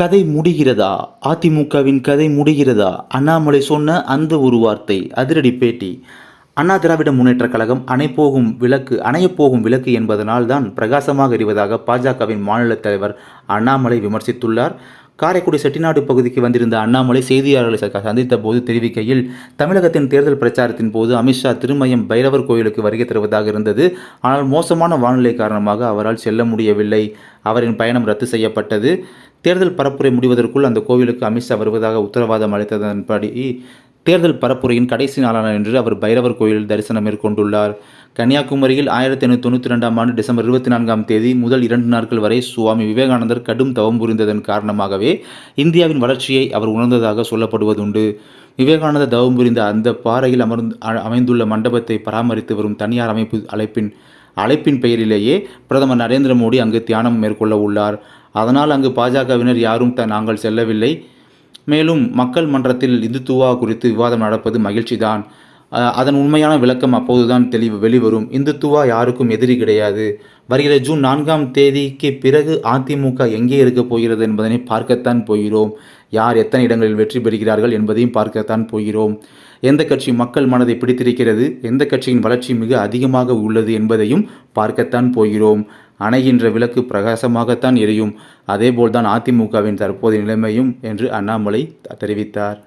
கதை முடிகிறதா? அதிமுகவின் கதை முடிகிறதா? அண்ணாமலை சொன்ன அந்த ஒரு வார்த்தை அதிரடி பேட்டி. அண்ணா திராவிட முன்னேற்றக் கழகம் அணையப்போகும் விளக்கு என்பதனால் தான் பிரகாசமாக எரிவதாக பாஜகவின் மாநில தலைவர் அண்ணாமலை விமர்சித்துள்ளார். காரைக்குடி செட்டிநாடு பகுதிக்கு வந்திருந்த அண்ணாமலை செய்தியாளர்களை சந்தித்த போது தெரிவிக்கையில், தமிழகத்தின் தேர்தல் பிரச்சாரத்தின் போது அமித்ஷா திருமயம் பைரவர் கோயிலுக்கு வருகை தருவதாக இருந்தது. ஆனால் மோசமான வானிலை காரணமாக அவரால் செல்ல முடியவில்லை. அவரின் பயணம் ரத்து செய்யப்பட்டது. தேர்தல் பரப்புரை முடிவதற்குள் அந்த கோவிலுக்கு அமித்ஷா வருவதாக உத்தரவாதம் அளித்ததன்படி தேர்தல் பரப்புரையின் கடைசி நாளான இன்று அவர் பைரவர் கோயிலில் தரிசனம் மேற்கொண்டுள்ளார். கன்னியாகுமரியில் 1892 டிசம்பர் 24 முதல் 2 நாட்கள் வரை சுவாமி விவேகானந்தர் கடும் தவம் புரிந்ததன் காரணமாகவே இந்தியாவின் வளர்ச்சியை அவர் உணர்ந்ததாக சொல்லப்படுவதுண்டு. விவேகானந்தர் தவம் புரிந்த அந்த பாறையில் அமைந்துள்ள மண்டபத்தை பராமரித்து வரும் தனியார் அழைப்பின் பெயரிலேயே பிரதமர் நரேந்திர மோடி அங்கு தியானம் மேற்கொள்ள உள்ளார். அதனால் அங்கு பாஜகவினர் யாரும் நாங்கள் செல்லவில்லை. மேலும் மக்கள் மன்றத்தில் இந்துத்துவா குறித்து விவாதம் நடப்பது மகிழ்ச்சிதான். அதன் உண்மையான விளக்கம் அப்போதுதான் வெளிவரும். இந்துத்துவா யாருக்கும் எதிரி கிடையாது. வருகிற ஜூன் 4 பிறகு அதிமுக எங்கே இருக்கப் போகிறது என்பதனை பார்க்கத்தான் போகிறோம். யார் எத்தனை இடங்களில் வெற்றி பெறுகிறார்கள் என்பதையும் பார்க்கத்தான் போகிறோம். எந்த கட்சி மக்கள் மனதை பிடித்திருக்கிறது, எந்த கட்சியின் வளர்ச்சி மிக அதிகமாக உள்ளது என்பதையும் பார்க்கத்தான் போகிறோம். அணைகின்ற விளக்கு பிரகாசமாகத்தான் எரியும். அதேபோல்தான் அதிமுகவின் தற்போதைய நிலைமையும் என்று அண்ணாமலை தெரிவித்தார்.